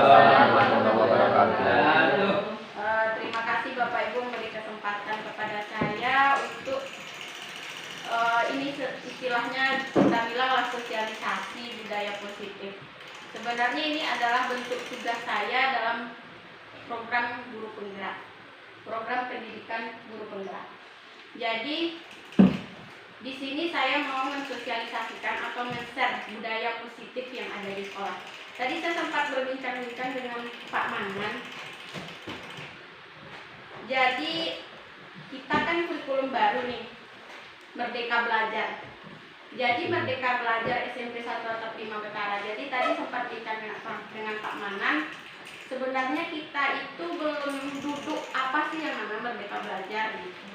warahmatullahi wabarakatuh. Terima kasih Bapak Ibu memberi kesempatan kepada saya untuk ini istilahnya kita bilanglah sosialisasi budaya positif. Sebenarnya ini adalah bentuk tugas saya dalam program guru penggerak, program pendidikan guru penggerak. Jadi di sini saya mau mensosialisasikan atau men-share budaya positif yang ada di sekolah. Tadi saya sempat berbincang-bincang dengan Pak Manan. Jadi kita kan kurikulum baru nih, Merdeka Belajar. Jadi Merdeka Belajar SMP 1 Atap 5 Betara. Jadi tadi sempat bincang dengan Pak Manan. Sebenarnya kita itu belum duduk apa sih yang namanya Merdeka Belajar gitu.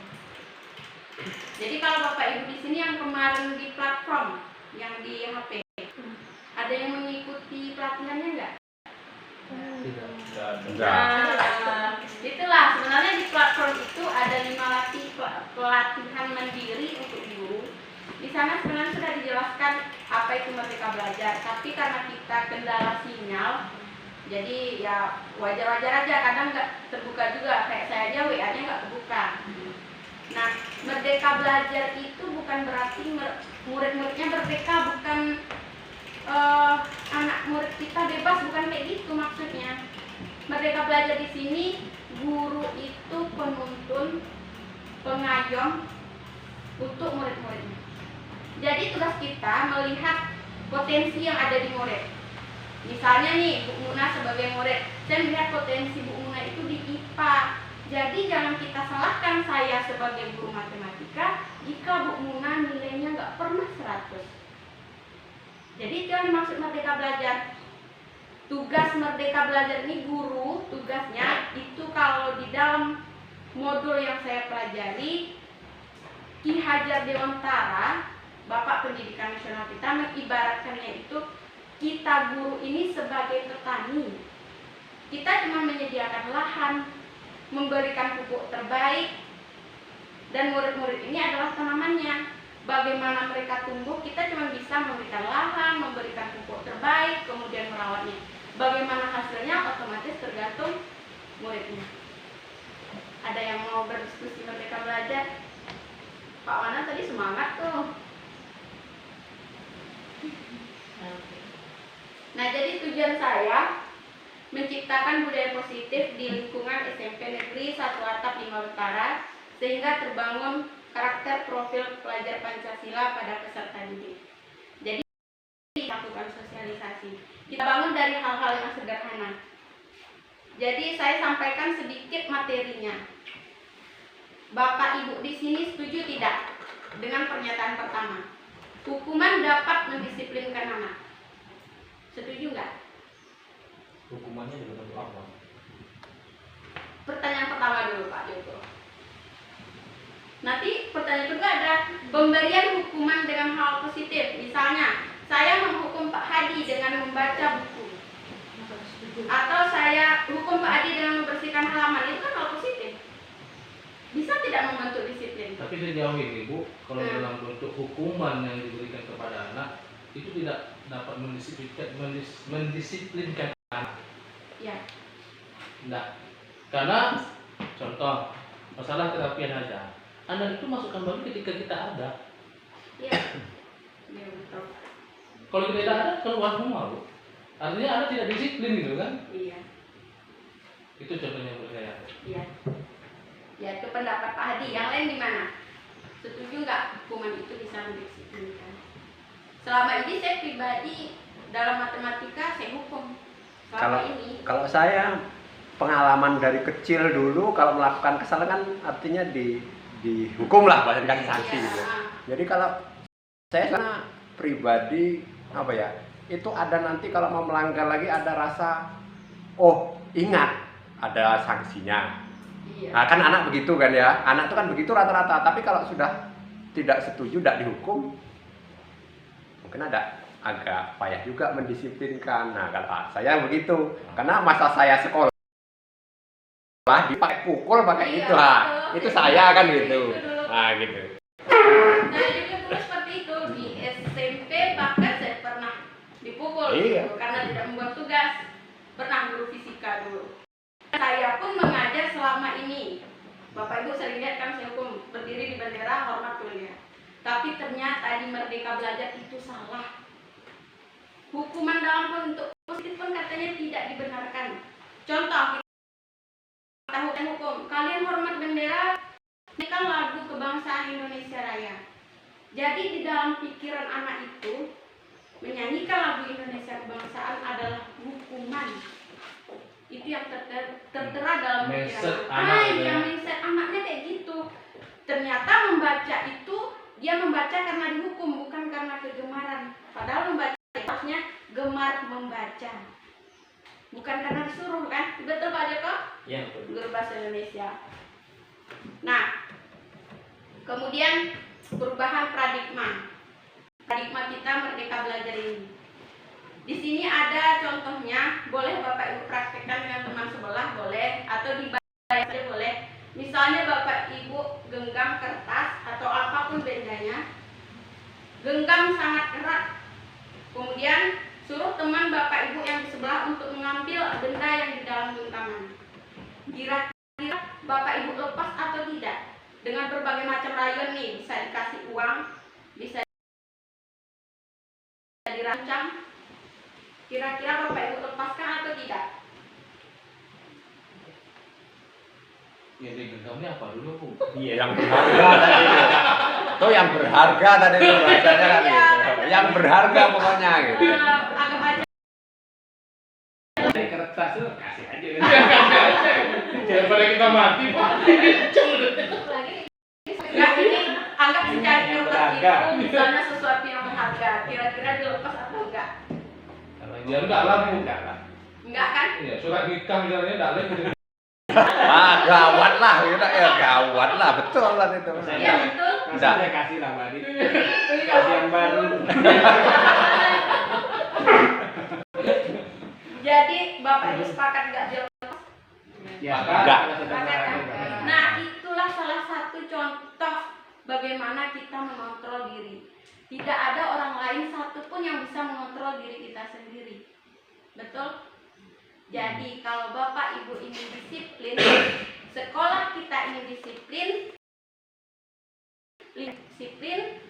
Jadi kalau Bapak Ibu di sini yang kemarin di platform yang di HP, ada yang mengikuti pelatihannya enggak? Nah, itulah sebenarnya di platform itu ada 5 pelatihan mandiri untuk guru. Di sana sebenarnya sudah dijelaskan apa itu Merdeka Belajar, tapi karena kita kendala sinyal, jadi ya wajar-wajar aja, kadang nggak terbuka juga, kayak saya aja WA-nya nggak kebuka. Nah, Merdeka Belajar itu bukan berarti murid-muridnya merdeka, bukan anak murid kita bebas, bukan kayak gitu maksudnya. Merdeka Belajar di sini guru itu penuntun, pengayom untuk murid-muridnya. Jadi tugas kita melihat potensi yang ada di murid. Misalnya nih Bu Muna sebagai murid, saya melihat potensi Bu Muna itu di IPA. Jadi jangan kita salahkan saya sebagai guru matematika jika Bu Muna nilainya nggak pernah 100. Jadi itu yang dimaksud Merdeka Belajar. Tugas Merdeka Belajar ini guru, tugasnya itu kalau di dalam modul yang saya pelajari, Ki Hajar Dewantara, Bapak Pendidikan Nasional kita mengibaratkannya itu kita guru ini sebagai petani. Kita cuma menyediakan lahan, memberikan pupuk terbaik, dan murid-murid ini adalah tanamannya. Bagaimana mereka tumbuh, kita cuma bisa memberikan lahan, memberikan pupuk terbaik, kemudian merawatnya. Bagaimana hasilnya otomatis tergantung muridnya. Ada yang mau berdiskusi Merdeka Belajar? Pak Wana tadi semangat tuh. Nah, jadi tujuan saya menciptakan budaya positif di lingkungan SMP Negeri 1 Atap 5 Betara sehingga terbangun karakter profil pelajar Pancasila pada peserta didik. Jadi lakukan sosialisasi. Kita bangun dari hal-hal yang sederhana. Jadi saya sampaikan sedikit materinya. Bapak Ibu di sini setuju tidak dengan pernyataan pertama? Hukuman dapat mendisiplinkan anak. Setuju nggak? Hukumannya dalam bentuk apa? Pertanyaan pertama dulu Pak Joko. Nanti pertanyaan kedua ada pemberian hukuman dengan hal positif. Misalnya, saya menghukum Pak Hadi dengan membaca buku. Atau saya hukum Pak Hadi dengan membersihkan halaman. Itu kan hal positif. Bisa tidak membentuk disiplin? Tapi sejauh ini Bu, kalau dalam bentuk hukuman yang diberikan kepada anak itu tidak dapat mendisiplinkan anak. Ya. Tidak. Karena contoh masalah terapian aja. Anak itu masukkan baru ketika kita ada. Iya. Ya, betul. Kalau kita tidak ada, keluar semua Bu. Artinya anak tidak disiplin gitu kan? Iya. Itu contohnya menurut saya. Iya. Ya, itu pendapat Pak Hadi. Yang lain gimana? Setuju nggak hukuman itu bisa mendisiplinkan? Selama ini saya pribadi dalam matematika saya hukum. Kalau saya pengalaman dari kecil dulu kalau melakukan kesalahan kan artinya dihukum lah, bahkan sanksi gitu. Jadi kalau saya sana pribadi apa ya, itu ada nanti kalau mau melanggar lagi ada rasa oh ingat ada sanksinya. Iya. Nah kan anak begitu kan ya, anak itu kan begitu rata-rata. Tapi kalau sudah tidak setuju, tidak dihukum, mungkin ada agak payah juga mendisiplinkan. Nah kalau saya begitu, karena masa saya sekolah dipakai pukul pakai Iya, itu itu saya kan gitu. Nah gitu. Nah juga dulu seperti itu di SMP bahkan saya pernah dipukul Iya. karena tidak membuat tugas. Pernah guru guru fisika dulu. Saya pun mengajar selama ini. Bapak Ibu sering lihat kan saya hukum berdiri di bendera, hormat kuliah. Tapi ternyata di Merdeka Belajar itu salah. Hukuman dalam bentuk positif pun katanya tidak dibenarkan. Contoh, kita hukum, kalian hormat bendera, ini kan lagu kebangsaan Indonesia Raya. Jadi di dalam pikiran anak itu, menyanyikan lagu Indonesia kebangsaan adalah hukuman. Itu yang tertera dalam pikiran. Yang mindset anaknya kayak gitu. Ternyata membaca itu dia membaca karena dihukum, bukan karena kegemaran. Padahal membaca harusnya gemar membaca, bukan karena disuruh, kan? Betul Pak Joko? Ya, betul. Guru bahasa Indonesia. Nah, kemudian perubahan paradigma. Paradigma kita Merdeka Belajar ini. Di sini ada contohnya, boleh Bapak Ibu praktekkan dengan teman sebelah, boleh, atau dibaca saja boleh. Misalnya Bapak Ibu genggam kertas atau apapun bendanya, genggam sangat erat. Kemudian suruh teman Bapak Ibu yang di sebelah untuk mengambil benda yang di dalam genggaman. Kira-kira Bapak Ibu lepas atau tidak? Dengan berbagai macam rayuan nih, bisa dikasih uang, bisa dirancang. Kira-kira Bapak Ibu lepaskan atau tidak? Ya, genggamnya apa dulu, Bu? Iya, yang berharga tadi. Itu yang berharga tadi itu bahasanya kan Iya. gitu. Yang berharga pokoknya gitu. Anggap aja. Dari kertas tuh kasih aja. Daripada kita mati, Pak. Nah, ini anggap secara Yang kertas berharga. itu misalnya sesuatu yang berharga. Kira-kira dilepas atau enggak? Ya enggak lah, Bu. Enggak lah. Enggak kan? Iya, surat nikah misalnya enggak boleh. Gawat lah gitu ya, gawat lah, betul lah itu. Iya betul. Enggak. Saya kasih lah Mbak Adit. Kasih yang baru. Jadi Bapak Ibu sepakat enggak dilepas? Ya, Enggak. Nah, itulah salah satu contoh bagaimana kita mengontrol diri. Tidak ada orang lain satupun yang bisa mengontrol diri kita sendiri. Betul? Jadi kalau Bapak Ibu ingin disiplin, sekolah kita ingin disiplin,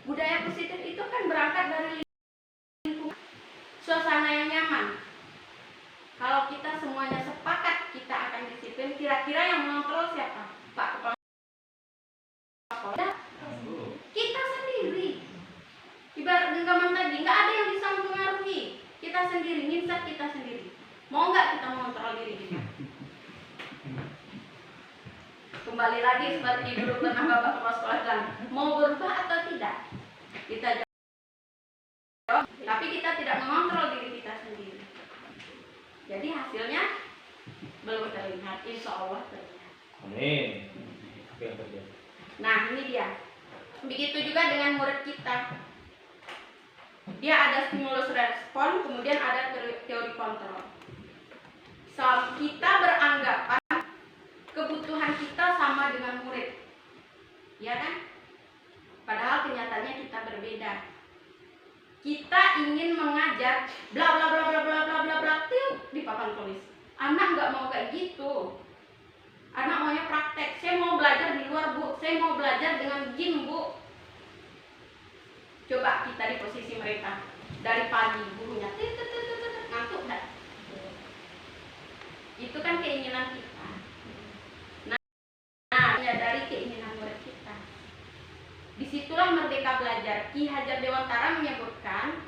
budaya positif itu kan berangkat dari lingkungan, suasana yang nyaman. Kalau kita semuanya sepakat kita akan disiplin, kira-kira yang mengontrol siapa? Pak Kepala Sekolah? Kita sendiri. Ibarat genggaman tadi, nggak ada yang bisa mempengaruhi. Kita sendiri, mindset kita sendiri. Mau nggak kita mengontrol diri kita? Kembali lagi seperti dulu pernah Bapak Kepala Sekolah bilang, mau berubah atau tidak? Kita jawab, tapi kita tidak mengontrol diri kita sendiri. Jadi hasilnya belum terlihat, insya Allah terlihat. Amin. Apa yang terjadi? Nah ini dia. Begitu juga dengan murid kita. Dia ada stimulus respon, kemudian ada teori kontrol. Kita beranggapan kebutuhan kita sama dengan murid, ya kan? Padahal kenyataannya kita berbeda. Kita ingin mengajar bla bla bla bla bla bla bla bla di papan tulis. Anak nggak mau kayak gitu. Anak maunya praktek. Saya mau belajar di luar, Bu. Saya mau belajar dengan gym, Bu. Coba kita di posisi mereka. Dari pagi gurunya ngantuk dah. Itu kan keinginan kita. Nah, dari keinginan murid kita. Disitulah Merdeka Belajar. Ki Hajar Dewantara menyebutkan,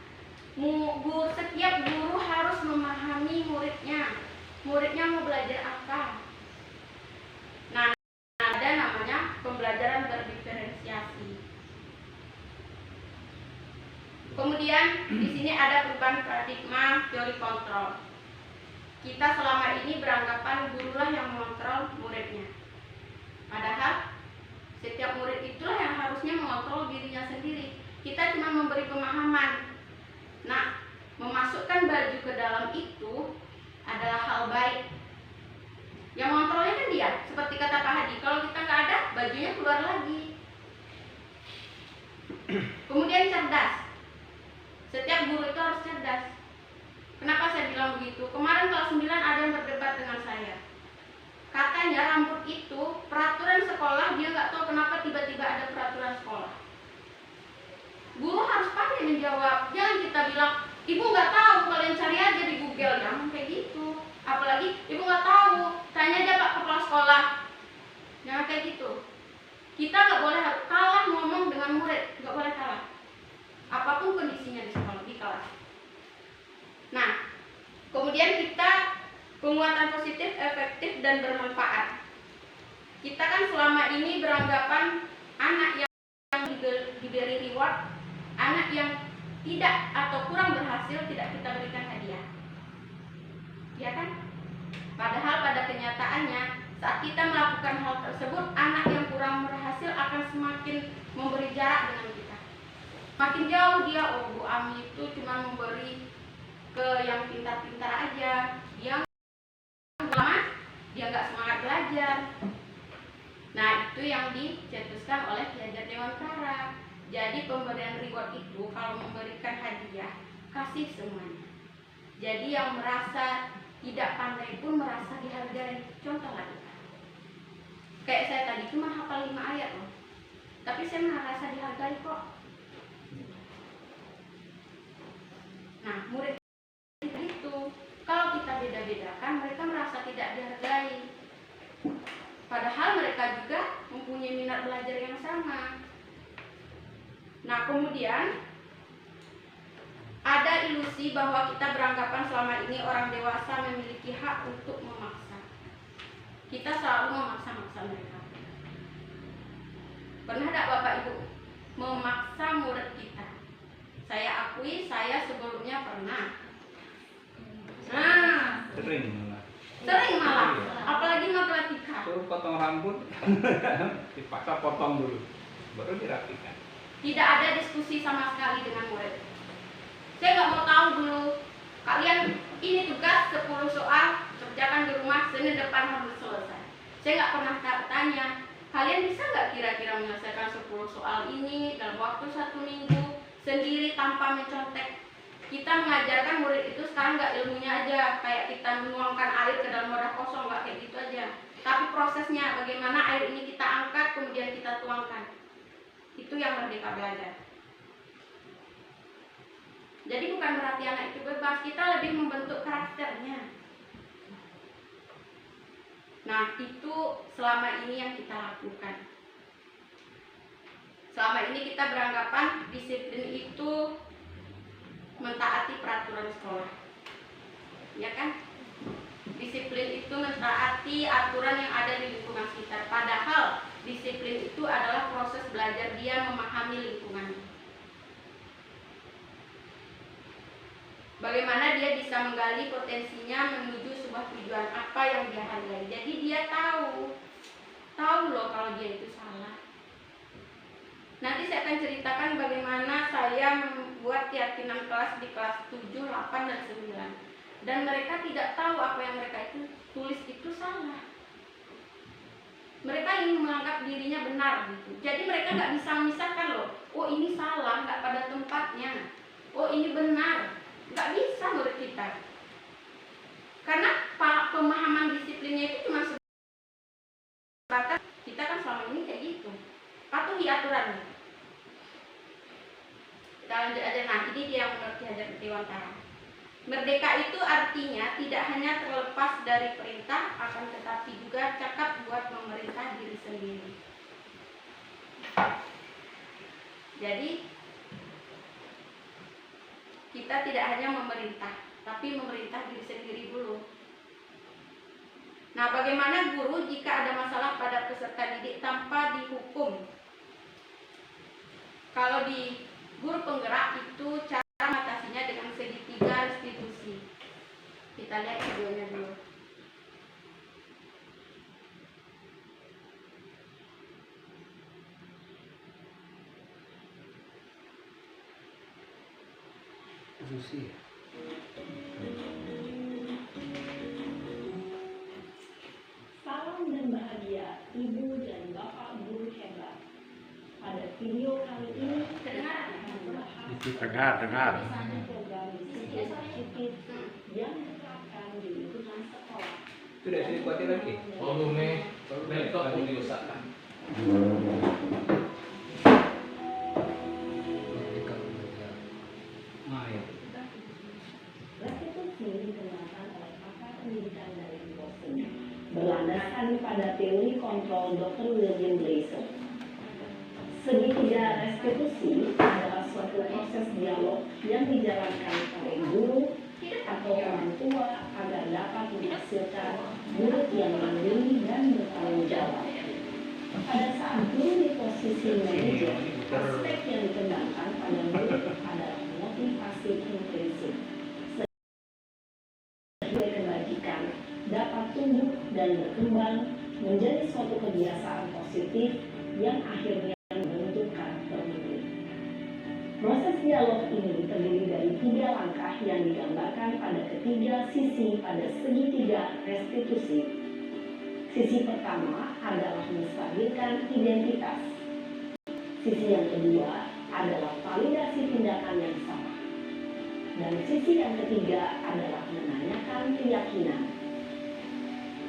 setiap guru harus memahami muridnya. Muridnya mau belajar apa? Nah, ada namanya pembelajaran berdiferensiasi. Kemudian di sini ada perubahan paradigma teori kontrol. Kita selama ini beranggapan gurulah yang mengontrol muridnya. Padahal setiap murid itulah yang harusnya mengontrol dirinya sendiri. Kita cuma memberi pemahaman. Nah, memasukkan baju ke dalam itu adalah hal baik. Yang mengontrolnya kan dia. Seperti kata Pak Hadi, kalau kita nggak ada, bajunya keluar lagi. Kemudian cerdas. Setiap guru itu harus cerdas. Kenapa saya bilang begitu? Kemarin kelas 9 ada yang berdebat pengamatan positif, efektif, dan bermanfaat. Kita kan selama ini beranggapan anak yang diberi reward, anak yang tidak atau kurang berhasil tidak kita berikan hadiah. Ya kan? Padahal pada kenyataannya saat kita melakukan hal tersebut, anak yang kurang berhasil akan semakin memberi jarak dengan kita. Makin jauh dia, oh Bu Ami itu cuma memberi ke yang pintar-pintar aja, dia nggak semangat belajar. Nah, itu yang dicetuskan oleh Ki Hajar Dewantara. Jadi pemberian reward itu kalau memberikan hadiah, kasih semuanya. Jadi yang merasa tidak pandai pun merasa dihargai. Contoh lagi, kayak saya tadi cuma hafal 5 ayat loh, tapi saya merasa dihargai kok. Nah, murid itu kalau kita beda-bedakan, mereka merasa tidak dihargai. Padahal mereka juga mempunyai minat belajar yang sama. Nah, kemudian ada ilusi bahwa kita beranggapan selama ini orang dewasa memiliki hak untuk memaksa. Kita selalu memaksa-maksa mereka. Pernah tidak Bapak Ibu memaksa murid kita? Saya akui, saya sebelumnya pernah. Nah, sering malah, apalagi matematika. Suruh potong rambut, dipaksa potong dulu, baru dirapikan. Tidak ada diskusi sama sekali dengan murid. Saya nggak mau tahu dulu, kalian ini tugas 10 soal, kerjakan di rumah, Senin depan harus selesai. Saya nggak pernah tanya, kalian bisa nggak kira-kira menyelesaikan 10 soal ini dalam waktu 1 minggu, sendiri tanpa mencontek. Kita mengajarkan murid itu sekarang nggak ilmunya aja, kayak kita menuangkan air ke dalam wadah kosong, nggak kayak gitu aja. Tapi prosesnya, bagaimana air ini kita angkat, kemudian kita tuangkan. Itu yang Merdeka Belajar. Jadi bukan berarti anak itu bebas, kita lebih membentuk karakternya. Nah, itu selama ini yang kita lakukan. Selama ini kita beranggapan disiplin itu mentaati peraturan sekolah, ya kan? Disiplin itu mentaati aturan yang ada di lingkungan sekitar. Padahal disiplin itu adalah proses belajar dia memahami lingkungannya. Bagaimana dia bisa menggali potensinya menuju sebuah tujuan apa yang dia hargai. Jadi dia tahu loh kalau dia itu salah. Nanti saya akan ceritakan bagaimana saya membuat keyakinan kelas di kelas 7, 8, dan 9. Dan mereka tidak tahu apa yang mereka itu tulis itu salah. Mereka ingin menganggap dirinya benar gitu. Jadi mereka nggak bisa memisahkan loh. Oh ini salah, nggak pada tempatnya. Oh ini benar, nggak bisa menurut kita. Karena pemahaman disiplinnya itu cuma sebatas kita kan selama ini kayak gitu. Patuhi aturan. Kita lanjut aja. Nah, ini dia yang menurut Ki Hajar Dewantara. Merdeka itu artinya tidak hanya terlepas dari perintah, akan tetapi juga cakap buat memerintah diri sendiri. Jadi kita tidak hanya memerintah, tapi memerintah diri sendiri dulu. Nah, bagaimana guru jika ada masalah pada peserta didik tanpa dihukum? Kalau di guru penggerak itu cara mengatasinya dengan segitiga restitusi. Kita lihat videonya dulu. Susi. Salam dan bahagia Ibu dan Bapak guru hebat. Pada video kali ini kita akan membahas Dengar. program disiplin positif yang diterapkan di lingkungan sekolah. Itu dari sini kuatir lagi. Volume laptop pun diusahakan. Nah, ya. Restitusi dikembangkan oleh pakar pendidikan dari Boston berlandaskan pada teori kontrol Dr. William Blaser. Segitiga restitusi adalah suatu proses dialog yang dijalankan oleh guru, atau orang tua agar dapat menghasilkan murid yang mandiri dan bertanggung jawab. Pada saat guru di posisi manajer, aspek yang dikembangkan pada murid adalah motivasi intrinsik, sehingga kebajikan dapat tumbuh dan berkembang menjadi suatu kebiasaan positif yang akhirnya membentuk karakter murid. Proses dialog ini terdiri dari 3 langkah yang digambarkan pada ketiga sisi pada segitiga restitusi. Sisi pertama adalah menstabilkan identitas. Sisi yang kedua adalah validasi tindakan yang salah. Dan sisi yang ketiga adalah menanyakan keyakinan.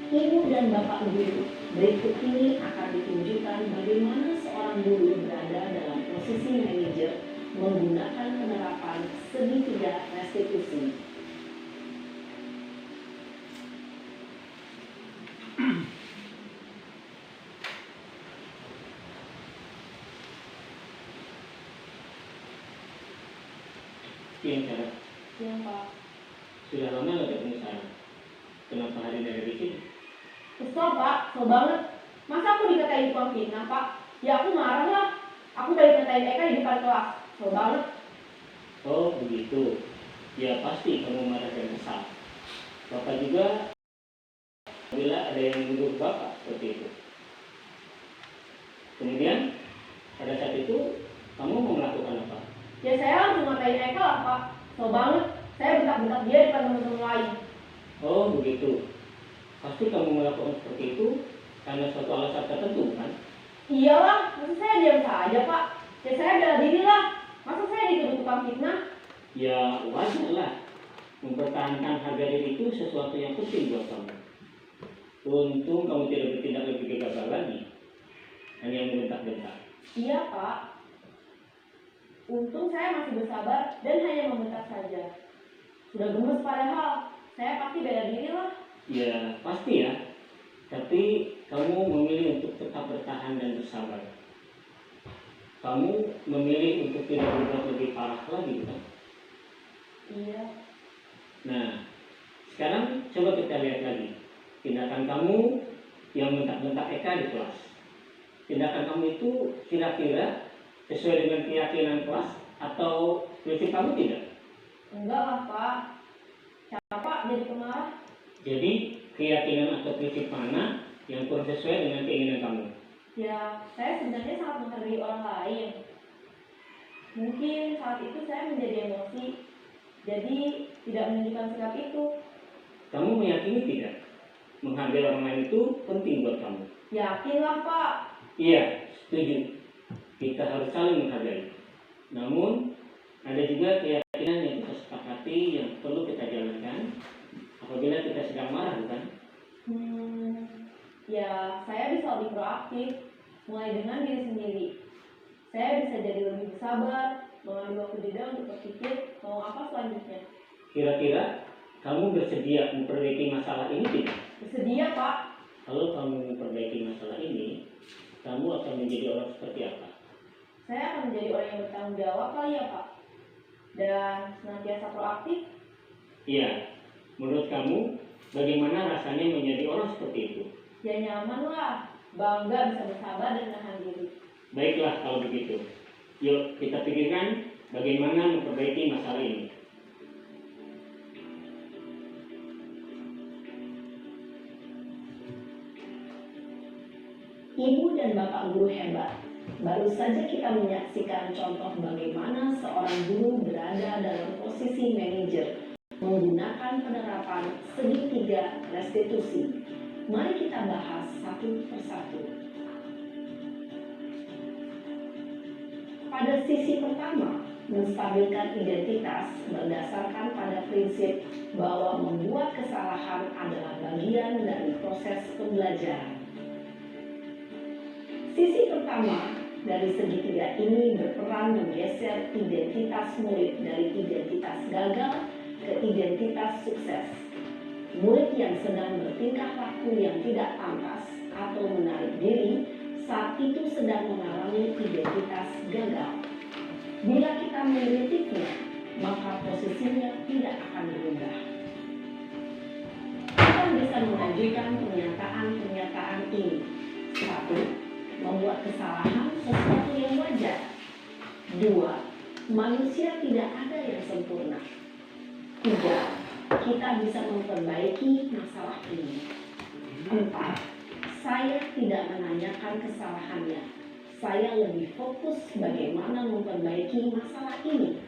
Ibu dan Bapak guru, berikut ini akan ditunjukkan bagaimana seorang guru berada dalam posisi manajer menggunakan penerapan segitiga restitusi. Yang cara Yang Pak. sudah lama nggak ketemu saya. Kenapa hari ini ada di sini? Kesel Pak, kesel banget. Masa aku dikatain tukang fitnah Pak? Ya aku marah lah. Aku balik ngatain Eka di depan kelas. Kesel banget. Oh begitu. Ya pasti kamu marah dan kesal. Bapak juga bila ada yang menuduh Bapak seperti itu. Kemudian pada saat itu kamu mau melakukan apa? Ya saya langsung ngatain Eka lah Pak. Kesel banget. Saya bentak-bentak dia di depan teman-teman lain. Oh begitu. Pasti kamu melakukan seperti itu karena suatu alasan tertentu kan? Iyalah, masa saya diam saja Pak? Ya saya bela diri lah. Masa saya dituduh tukang fitnah? Ya wajar lah. Mempertahankan harga diri itu sesuatu yang penting buat kamu. Untung kamu tidak bertindak lebih gegabah lagi. Hanya membentak-bentak. Iya Pak. Untung saya masih bersabar dan hanya membentak saja. Sudah gemes padahal. Saya pasti bela diri lah. Ya pasti ya. Tapi kamu memilih untuk tetap bertahan dan bersabar. Kamu memilih untuk tidak berbuat lebih parah lagi bukan? Iya. Nah, sekarang coba kita lihat lagi tindakan kamu yang bentak-bentak Eka di kelas. Tindakan kamu itu kira-kira sesuai dengan keyakinan kelas atau prinsip kamu tidak? Enggak lah Pak. Siapa jadi pemarah? Jadi keyakinan atau prinsip mana yang kurang sesuai dengan keinginan kamu? Ya, saya sebenarnya sangat menghargai orang lain. Mungkin saat itu saya menjadi emosi, jadi tidak menunjukkan sikap itu. Kamu meyakini tidak? Menghargai orang lain itu penting buat kamu. Yakinlah Pak. Iya, setuju. Kita harus saling menghargai. Namun, ada juga keyakinan yang kita sepakati yang perlu kita jalankan apabila kita sedang marah, bukan? Ya, saya bisa lebih proaktif, mulai dengan diri sendiri. Saya bisa jadi lebih bersabar, mengambil waktu jeda untuk berpikir mau apa selanjutnya. Kira-kira kamu bersedia memperbaiki masalah ini tidak? Bersedia Pak. Kalau kamu memperbaiki masalah ini, kamu akan menjadi orang seperti apa? Saya akan menjadi orang yang bertanggung jawab kali ya Pak. Dan senantiasa proaktif. Iya, menurut kamu bagaimana rasanya menjadi orang seperti itu? Ya nyaman lah, bangga bisa bersabar dan menahan diri. Baiklah kalau begitu. Yuk kita pikirkan bagaimana memperbaiki masalah ini. Ibu dan Bapak guru hebat, baru saja kita menyaksikan contoh bagaimana seorang guru berada dalam posisi manajer menggunakan penerapan segitiga restitusi. Mari kita bahas satu persatu. Pada sisi pertama, menstabilkan identitas berdasarkan pada prinsip bahwa membuat kesalahan adalah bagian dari proses pembelajaran. Sisi pertama dari segitiga ini berperan menggeser identitas murid dari identitas gagal ke identitas sukses. Murid yang sedang bertingkah laku yang tidak pantas atau menarik diri saat itu sedang mengalami identitas gagal. Bila kita mengkritiknya, maka posisinya tidak akan berubah. Kita bisa mengajukan pernyataan-pernyataan ini. 1. Membuat kesalahan sesuatu yang wajar. 2. Manusia tidak ada yang sempurna. 3. Kita bisa memperbaiki masalah ini. 4. Saya tidak menanyakan kesalahannya. Saya lebih fokus bagaimana memperbaiki masalah ini.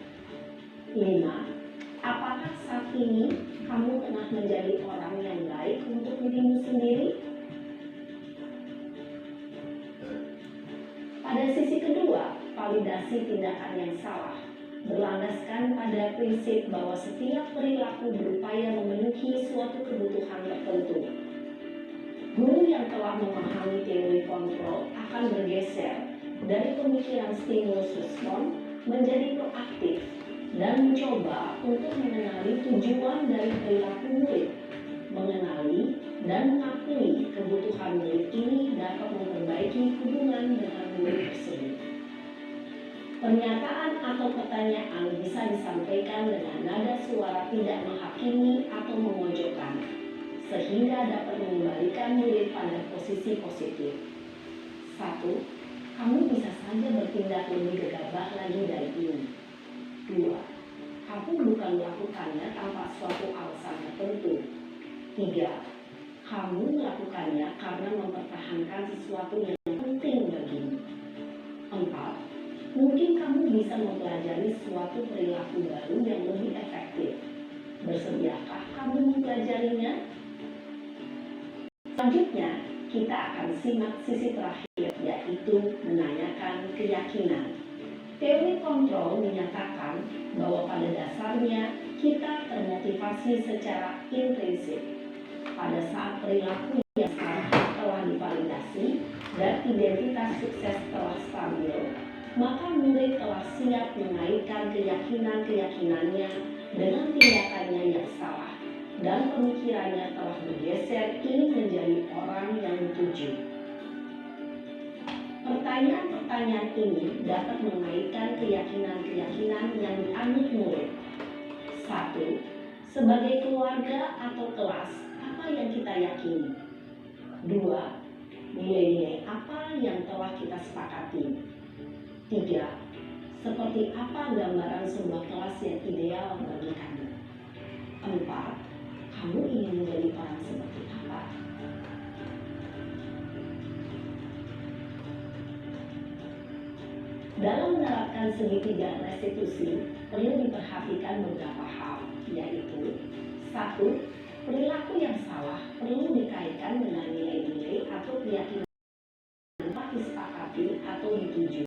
5. Apakah saat ini kamu tengah menjadi orang yang baik untuk dirimu sendiri? Pada sisi kedua, validasi tindakan yang salah berlandaskan pada prinsip bahwa setiap perilaku berupaya memenuhi suatu kebutuhan tertentu. Guru yang telah memahami teori kontrol akan bergeser dari pemikiran stimulus respon menjadi proaktif dan mencoba untuk mengenali tujuan dari perilaku murid. Mengenali dan mengakui kebutuhan murid ini dapat memperbaiki hubungan dengan murid tersebut. Pernyataan atau pertanyaan bisa disampaikan dengan nada suara tidak menghakimi atau memojokkan, sehingga dapat mengembalikan murid pada posisi positif. 1. Kamu bisa saja bertindak lebih gegabah lagi dari ini. 2. Kamu bukan melakukannya tanpa suatu alasan tertentu. 3. Kamu melakukannya karena mempertahankan sesuatu yang penting bagimu. 4. Mungkin kamu bisa mempelajari suatu perilaku baru yang lebih efektif. Bersediakah kamu mempelajarinya? Selanjutnya, kita akan simak sisi terakhir, yaitu menanyakan keyakinan. Teori kontrol menyatakan bahwa pada dasarnya kita termotivasi secara intrinsik. Pada saat perilaku yang salah telah divalidasi dan identitas sukses telah stabil, maka murid telah siap mengaitkan keyakinan-keyakinannya dengan tindakannya yang salah, dan pemikirannya telah bergeser ingin menjadi orang yang dituju. Pertanyaan-pertanyaan ini dapat mengaitkan keyakinan-keyakinan yang dianut murid. 1. Sebagai keluarga atau kelas, apa yang kita yakini? 2. Nilai-nilai apa yang telah kita sepakati? 3. Seperti apa gambaran sebuah kelas yang ideal bagi kamu? 4. Kamu ingin menjadi orang seperti apa? Dalam menerapkan segitiga restitusi, perlu diperhatikan beberapa hal, yaitu 1. Perilaku yang salah perlu dikaitkan dengan nilai-nilai atau keyakinan yang disepakati atau dituju.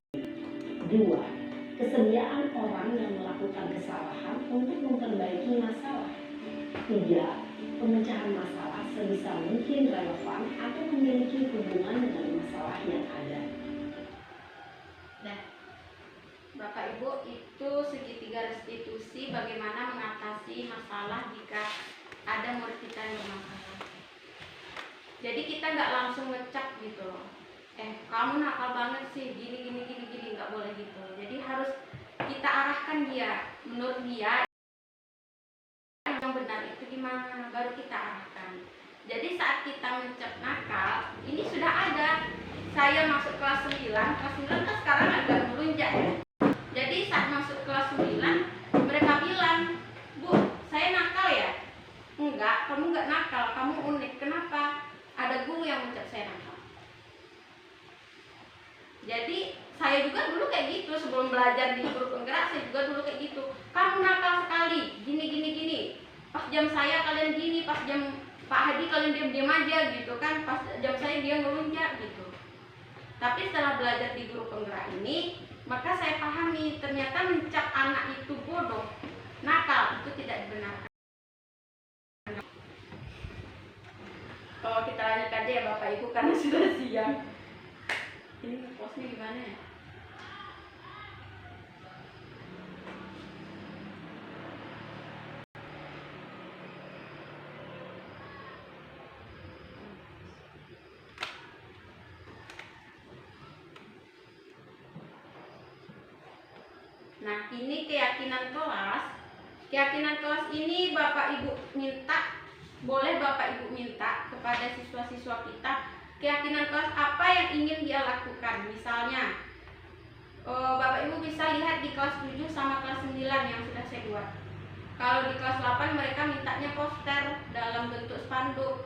2. Kesediaan orang yang melakukan kesalahan untuk memperbaiki masalah. 3. Pemecahan masalah sebisa mungkin relevan atau memiliki hubungan dengan masalah yang ada. Nah, Bapak Ibu, itu segitiga restitusi bagaimana mengatasi masalah jika ada murid kita yang bermasalah. Jadi kita nggak langsung ngecap gitu loh. Kamu nakal banget sih, gini, nggak boleh gitu. Jadi harus kita arahkan dia, menurut dia yang benar itu gimana, baru kita arahkan. Jadi saat kita mencap nakal, ini sudah ada. Saya masuk kelas 9 kan sekarang agak melunjak ya. Jadi saat masuk kelas 9, mereka bilang, "Bu, saya nakal ya?" "Enggak, kamu enggak nakal, kamu unik." "Kenapa?" "Ada guru yang mencap saya nakal." Jadi saya juga dulu kayak gitu, sebelum belajar di guru penggerak saya juga dulu kayak gitu. "Kamu nakal sekali, gini. Pas jam saya kalian gini, pas jam Pak Hadi kalian diam-diam aja gitu kan, pas jam saya dia ngelunjak gitu." Tapi setelah belajar di guru penggerak ini, maka saya pahami ternyata mencap anak itu bodoh, nakal, itu tidak dibenarkan. Kalau kita lanjut aja ya Bapak Ibu karena sudah siang. Ini posnya gimana ya? Nah, ini keyakinan kelas. Keyakinan kelas ini Bapak Ibu minta, boleh Bapak Ibu minta kepada siswa-siswa kita keyakinan kelas apa yang ingin dia lakukan. Misalnya Bapak Ibu bisa lihat di kelas 7 sama kelas 9 yang sudah saya buat. Kalau di kelas 8 mereka mintanya poster dalam bentuk spanduk.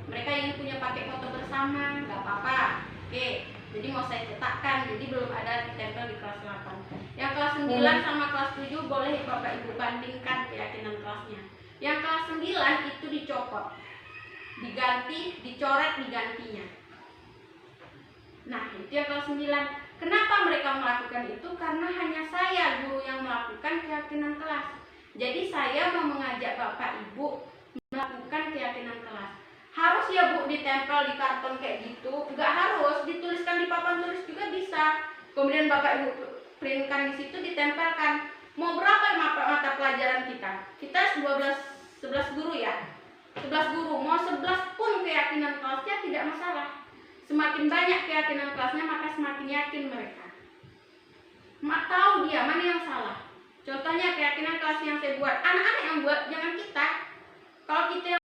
Mereka ingin punya pakai foto bersama, nggak apa-apa. Oke, jadi mau saya cetakkan, jadi belum ada ditempel di kelas 8. Yang kelas 9 sama kelas 7 boleh Bapak Ibu bandingkan keyakinan kelasnya. Yang kelas 9 itu dicopot, diganti, dicoret, digantinya. Nah, itu yang kelas 9. Kenapa mereka melakukan itu? Karena hanya saya, guru, yang melakukan keyakinan kelas. Jadi saya mau mengajak Bapak Ibu melakukan keyakinan kelas. Harus ya Bu ditempel di karton kayak gitu? Enggak harus, dituliskan di papan tulis juga bisa. Kemudian Bapak Ibu printkan di situ, ditempelkan. Mau berapa mata pelajaran kita? Kita 11 guru ya. 11 guru, mau 11 pun keyakinan kelasnya tidak masalah. Semakin banyak keyakinan kelasnya, maka semakin yakin mereka. Tahu dia mana yang salah. Contohnya keyakinan kelas yang saya buat, anak-anak yang buat, jangan kita. Kalau kita